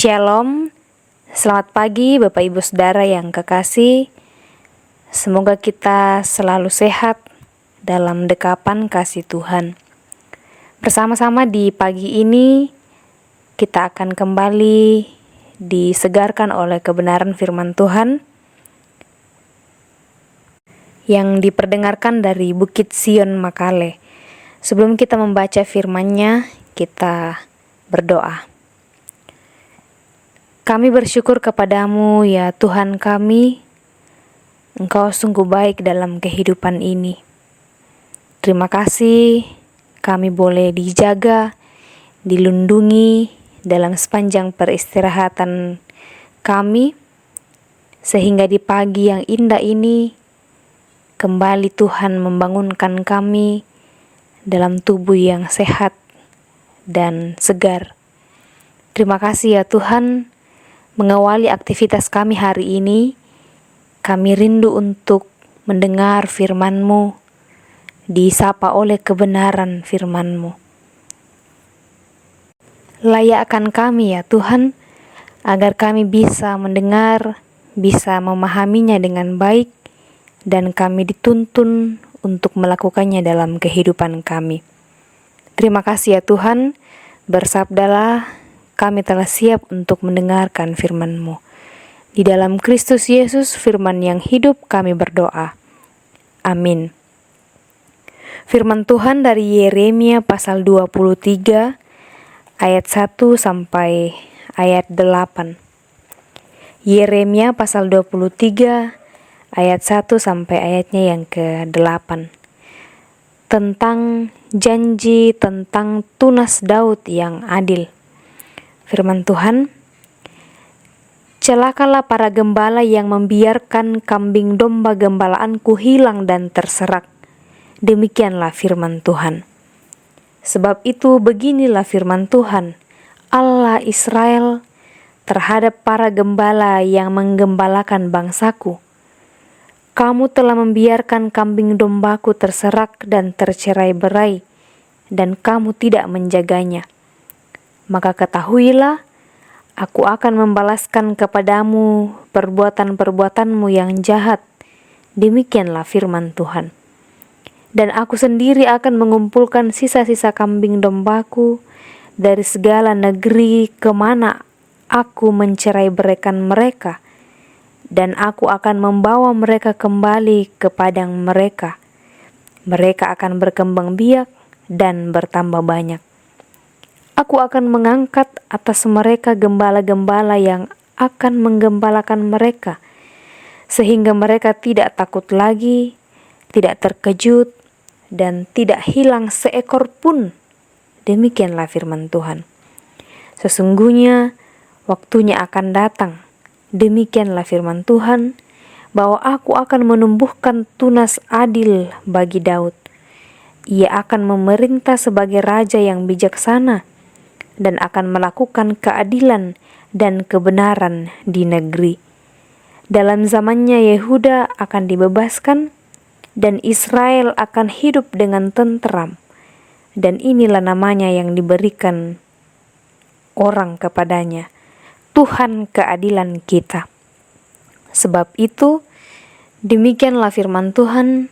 Shalom, selamat pagi Bapak Ibu Saudara yang kekasih. Semoga kita selalu sehat dalam dekapan kasih Tuhan. Bersama-sama di pagi ini kita akan kembali disegarkan oleh kebenaran firman Tuhan yang diperdengarkan dari Bukit Sion Makale. Sebelum kita membaca firman-Nya, kita berdoa. Kami bersyukur kepadamu ya Tuhan kami, Engkau sungguh baik dalam kehidupan ini. Terima kasih kami boleh dijaga, dilindungi dalam sepanjang peristirahatan kami, sehingga di pagi yang indah ini kembali Tuhan membangunkan kami dalam tubuh yang sehat dan segar. Terima kasih ya Tuhan, mengawali aktivitas kami hari ini, kami rindu untuk mendengar firman-Mu, disapa oleh kebenaran firman-Mu. Layakkan kami ya Tuhan, agar kami bisa mendengar, bisa memahaminya dengan baik, dan kami dituntun untuk melakukannya dalam kehidupan kami. Terima kasih ya Tuhan, bersabdalah, kami telah siap untuk mendengarkan firman-Mu. Di dalam Kristus Yesus, firman yang hidup, kami berdoa. Amin. Firman Tuhan dari Yeremia pasal 23 ayat 1 sampai ayat 8. Yeremia pasal 23 ayat 1 sampai ayatnya yang ke-8. Tentang janji tentang tunas Daud yang adil. Firman Tuhan, celakalah para gembala yang membiarkan kambing domba gembalaanku hilang dan terserak. Demikianlah firman Tuhan. Sebab itu beginilah firman Tuhan, Allah Israel, terhadap para gembala yang menggembalakan bangsaku. Kamu telah membiarkan kambing dombaku terserak dan tercerai-berai, dan kamu tidak menjaganya. Maka ketahuilah, aku akan membalaskan kepadamu perbuatan-perbuatanmu yang jahat. Demikianlah firman Tuhan. Dan aku sendiri akan mengumpulkan sisa-sisa kambing dombaku dari segala negeri kemana aku mencerai-beraikan mereka. Dan aku akan membawa mereka kembali ke padang mereka. Mereka akan berkembang biak dan bertambah banyak. Aku akan mengangkat atas mereka gembala-gembala yang akan menggembalakan mereka, sehingga mereka tidak takut lagi, tidak terkejut, dan tidak hilang seekor pun. Demikianlah firman Tuhan. Sesungguhnya waktunya akan datang, demikianlah firman Tuhan, bahwa aku akan menumbuhkan tunas adil bagi Daud. Ia akan memerintah sebagai raja yang bijaksana, dan akan melakukan keadilan dan kebenaran di negeri. Dalam zamannya Yehuda akan dibebaskan, dan Israel akan hidup dengan tenteram. Dan inilah namanya yang diberikan orang kepadanya, Tuhan keadilan kita. Sebab itu, demikianlah firman Tuhan,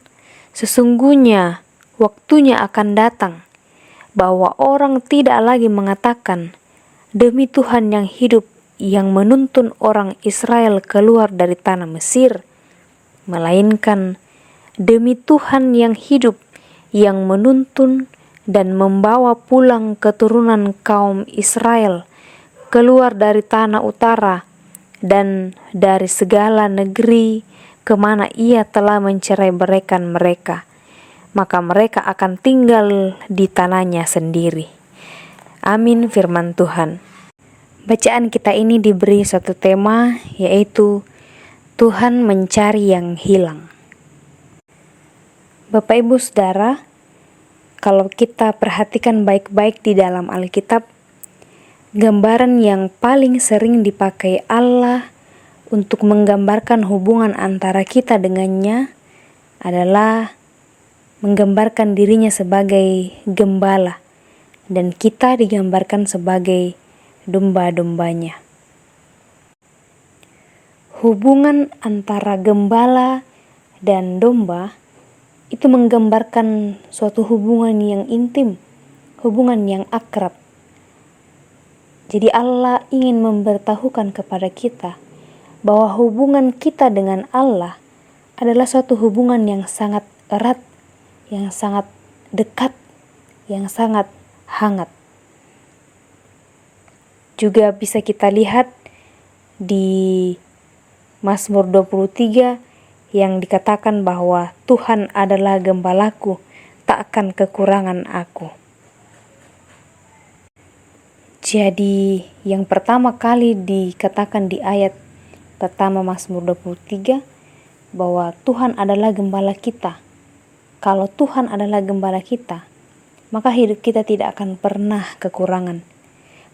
sesungguhnya waktunya akan datang, bahwa orang tidak lagi mengatakan, demi Tuhan yang hidup yang menuntun orang Israel keluar dari tanah Mesir, melainkan demi Tuhan yang hidup yang menuntun dan membawa pulang keturunan kaum Israel keluar dari tanah utara dan dari segala negeri kemana ia telah mencerai-beraikan mereka. Maka mereka akan tinggal di tanahnya sendiri. Amin firman Tuhan. Bacaan kita ini diberi satu tema, yaitu Tuhan mencari yang hilang. Bapak Ibu Saudara, kalau kita perhatikan baik-baik di dalam Alkitab, gambaran yang paling sering dipakai Allah untuk menggambarkan hubungan antara kita dengannya adalah menggambarkan dirinya sebagai gembala, dan kita digambarkan sebagai domba-dombanya. hubungan antara gembala dan domba itu menggambarkan suatu hubungan yang intim, hubungan yang akrab. Jadi Allah ingin memberitahukan kepada kita bahwa hubungan kita dengan Allah adalah suatu hubungan yang sangat erat, yang sangat dekat, yang sangat hangat. Juga bisa kita lihat di Mazmur 23 yang dikatakan bahwa Tuhan adalah gembalaku, tak akan kekurangan aku. Jadi yang pertama kali dikatakan di ayat pertama Mazmur 23 bahwa Tuhan adalah gembala kita. Kalau Tuhan adalah gembala kita, maka hidup kita tidak akan pernah kekurangan.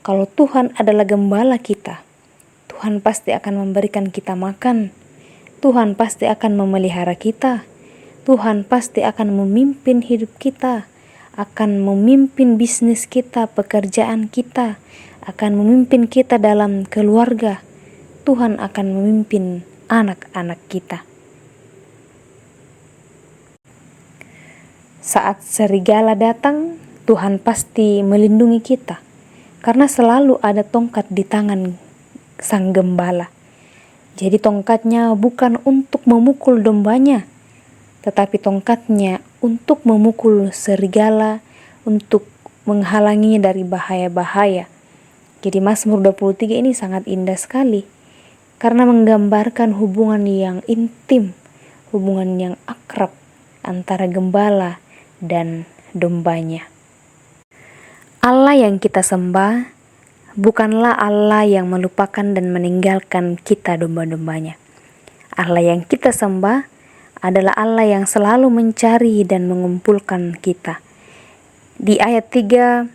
Kalau Tuhan adalah gembala kita, Tuhan pasti akan memberikan kita makan. Tuhan pasti akan memelihara kita. Tuhan pasti akan memimpin hidup kita, akan memimpin bisnis kita, pekerjaan kita, akan memimpin kita dalam keluarga. Tuhan akan memimpin anak-anak kita. Saat serigala datang, Tuhan pasti melindungi kita, karena selalu ada tongkat di tangan sang gembala. Jadi tongkatnya bukan untuk memukul dombanya, tetapi tongkatnya untuk memukul serigala, untuk menghalanginya dari bahaya-bahaya. Jadi Mazmur 23 ini sangat indah sekali, karena menggambarkan hubungan yang intim, hubungan yang akrab antara gembala dan dombanya. Allah yang kita sembah bukanlah Allah yang melupakan dan meninggalkan kita domba-dombanya. Allah yang kita sembah adalah Allah yang selalu mencari dan mengumpulkan kita. Di ayat 3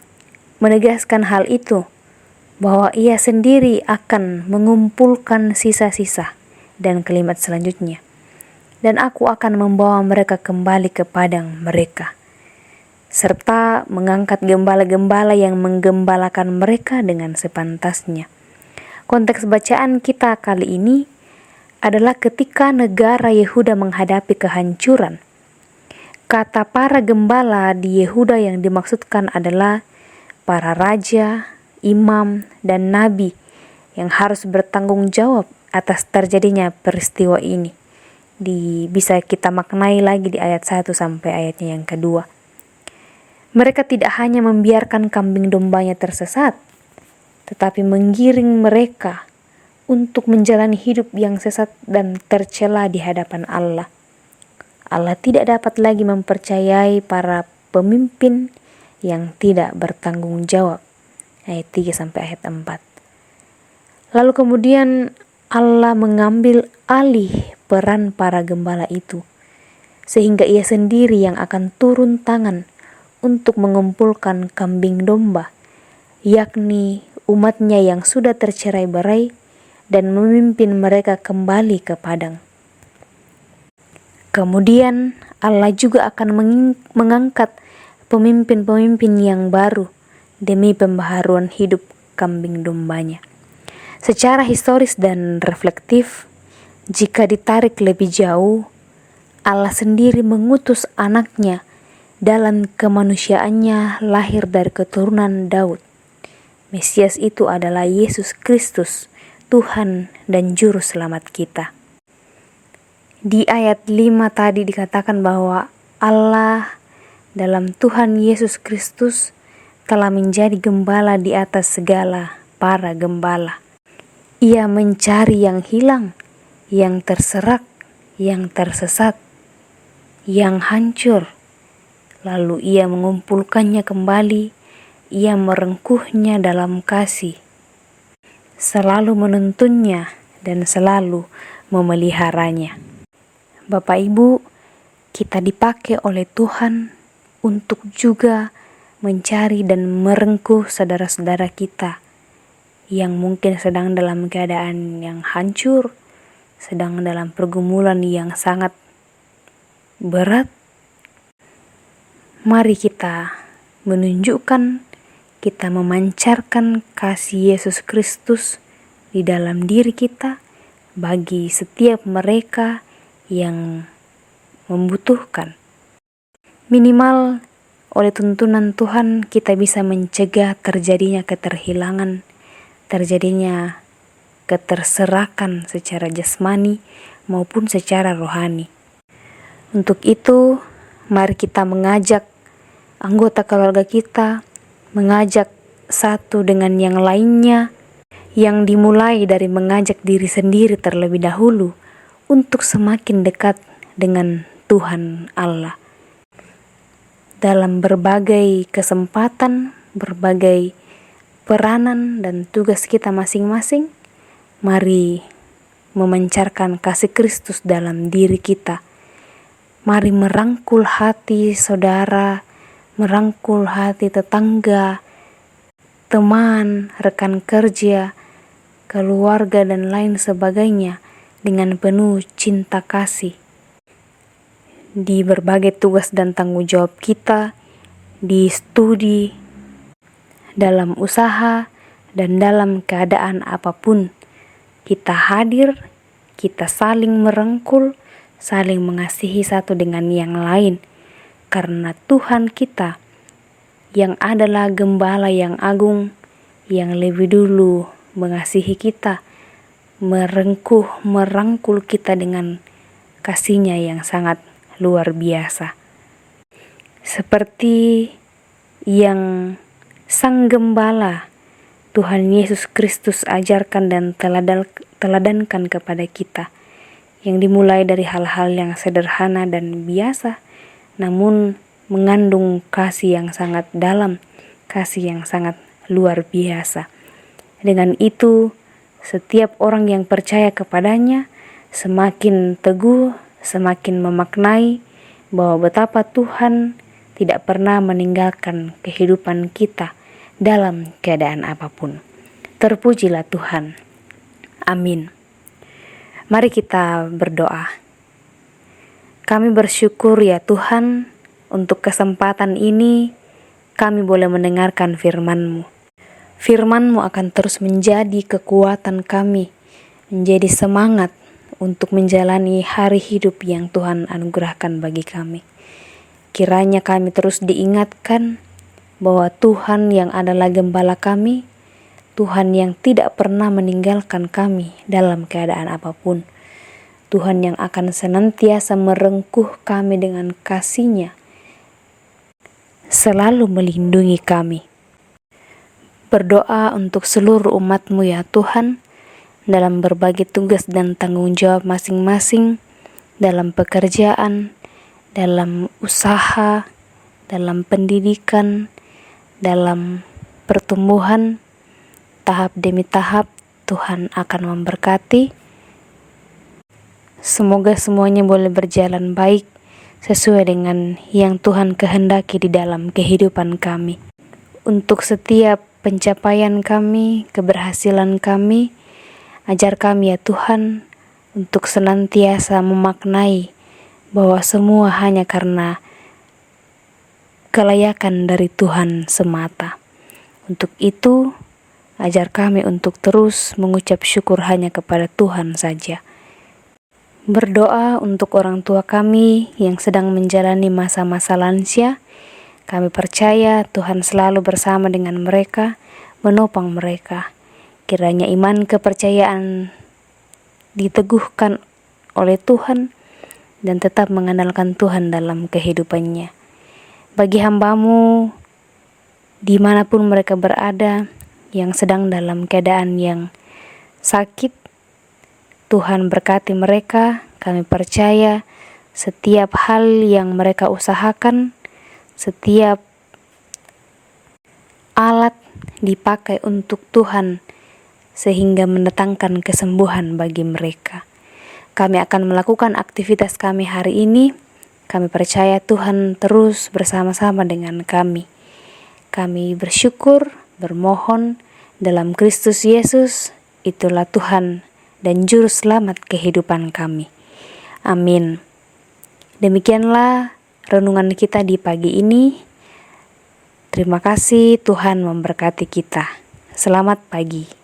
menegaskan hal itu, bahwa Ia sendiri akan mengumpulkan sisa-sisa, dan kalimat selanjutnya, dan aku akan membawa mereka kembali ke padang mereka, serta mengangkat gembala-gembala yang menggembalakan mereka dengan sepantasnya. Konteks bacaan kita kali ini adalah ketika negara Yehuda menghadapi kehancuran. Kata para gembala di Yehuda yang dimaksudkan adalah para raja, imam, dan nabi yang harus bertanggung jawab atas terjadinya peristiwa ini. Bisa kita maknai lagi di ayat 1 sampai ayatnya yang kedua. Mereka tidak hanya membiarkan kambing dombanya tersesat, tetapi menggiring mereka untuk menjalani hidup yang sesat dan tercela di hadapan Allah. Allah tidak dapat lagi mempercayai para pemimpin yang tidak bertanggung jawab. Ayat 3 sampai ayat 4. Lalu kemudian Allah mengambil alih peran para gembala itu, sehingga Ia sendiri yang akan turun tangan untuk mengumpulkan kambing domba, yakni umatnya yang sudah tercerai-berai, dan memimpin mereka kembali ke padang. Kemudian Allah juga akan mengangkat pemimpin-pemimpin yang baru demi pembaharuan hidup kambing dombanya. Secara historis dan reflektif, jika ditarik lebih jauh, Allah sendiri mengutus anaknya dalam kemanusiaannya lahir dari keturunan Daud. Mesias itu adalah Yesus Kristus, Tuhan dan Juru Selamat kita. Di ayat 5 tadi dikatakan bahwa Allah dalam Tuhan Yesus Kristus telah menjadi gembala di atas segala para gembala. Ia mencari yang hilang, yang terserak, yang tersesat, yang hancur. Lalu Ia mengumpulkannya kembali, Ia merengkuhnya dalam kasih, selalu menuntunnya dan selalu memeliharanya. Bapak Ibu, kita dipakai oleh Tuhan untuk juga mencari dan merengkuh saudara-saudara kita yang mungkin sedang dalam keadaan yang hancur, sedang dalam pergumulan yang sangat berat. Mari kita menunjukkan, kita memancarkan kasih Yesus Kristus di dalam diri kita bagi setiap mereka yang membutuhkan. Minimal oleh tuntunan Tuhan kita bisa mencegah terjadinya keterhilangan, terjadinya keterserakan secara jasmani maupun secara rohani. Untuk itu, mari kita mengajak anggota keluarga kita, mengajak satu dengan yang lainnya, yang dimulai dari mengajak diri sendiri terlebih dahulu untuk semakin dekat dengan Tuhan Allah. Dalam berbagai kesempatan, berbagai peranan dan tugas kita masing-masing, mari memancarkan kasih Kristus dalam diri kita. Mari merangkul hati saudara, merangkul hati tetangga, teman, rekan kerja, keluarga, dan lain sebagainya dengan penuh cinta kasih. Di berbagai tugas dan tanggung jawab kita, di studi, dalam usaha, dan dalam keadaan apapun, kita hadir, kita saling merangkul, saling mengasihi satu dengan yang lain, karena Tuhan kita yang adalah Gembala yang agung, yang lebih dulu mengasihi kita, merangkul kita dengan kasih-Nya yang sangat luar biasa. Seperti yang Sang Gembala Tuhan Yesus Kristus ajarkan dan teladankan kepada kita, yang dimulai dari hal-hal yang sederhana dan biasa, namun mengandung kasih yang sangat dalam, kasih yang sangat luar biasa. Dengan itu, setiap orang yang percaya kepadanya semakin teguh, semakin memaknai bahwa betapa Tuhan tidak pernah meninggalkan kehidupan kita dalam keadaan apapun. Terpujilah Tuhan. Amin. Mari kita berdoa. Kami bersyukur ya Tuhan, untuk kesempatan ini kami boleh mendengarkan firman-Mu. Firman-Mu akan terus menjadi kekuatan kami, menjadi semangat untuk menjalani hari hidup yang Tuhan anugerahkan bagi kami. Kiranya kami terus diingatkan bahwa Tuhan yang adalah Gembala kami, Tuhan yang tidak pernah meninggalkan kami dalam keadaan apapun, Tuhan yang akan senantiasa merengkuh kami dengan kasih-Nya, selalu melindungi kami. Berdoa untuk seluruh umat-Mu ya Tuhan, dalam berbagai tugas dan tanggung jawab masing-masing, dalam pekerjaan, dalam usaha, dalam pendidikan, dalam pertumbuhan, tahap demi tahap Tuhan akan memberkati. Semoga semuanya boleh berjalan baik sesuai dengan yang Tuhan kehendaki di dalam kehidupan kami. Untuk setiap pencapaian kami, keberhasilan kami, ajar kami ya Tuhan untuk senantiasa memaknai bahwa semua hanya karena kelayakan dari Tuhan semata. Untuk itu, ajar kami untuk terus mengucap syukur hanya kepada Tuhan saja. Berdoa untuk orang tua kami yang sedang menjalani masa-masa lansia. Kami percaya Tuhan selalu bersama dengan mereka, menopang mereka. Kiranya iman kepercayaan diteguhkan oleh Tuhan dan tetap mengandalkan Tuhan dalam kehidupannya. Bagi hamba-Mu, dimanapun mereka berada, yang sedang dalam keadaan yang sakit, Tuhan berkati mereka. Kami percaya setiap hal yang mereka usahakan, setiap alat dipakai untuk Tuhan sehingga mendatangkan kesembuhan bagi mereka. Kami akan melakukan aktivitas kami hari ini. Kami percaya Tuhan terus bersama-sama dengan kami. Kami bersyukur, bermohon dalam Kristus Yesus, itulah Tuhan dan Juru Selamat kehidupan kami. Amin. Demikianlah renungan kita di pagi ini. Terima kasih, Tuhan memberkati kita. Selamat pagi.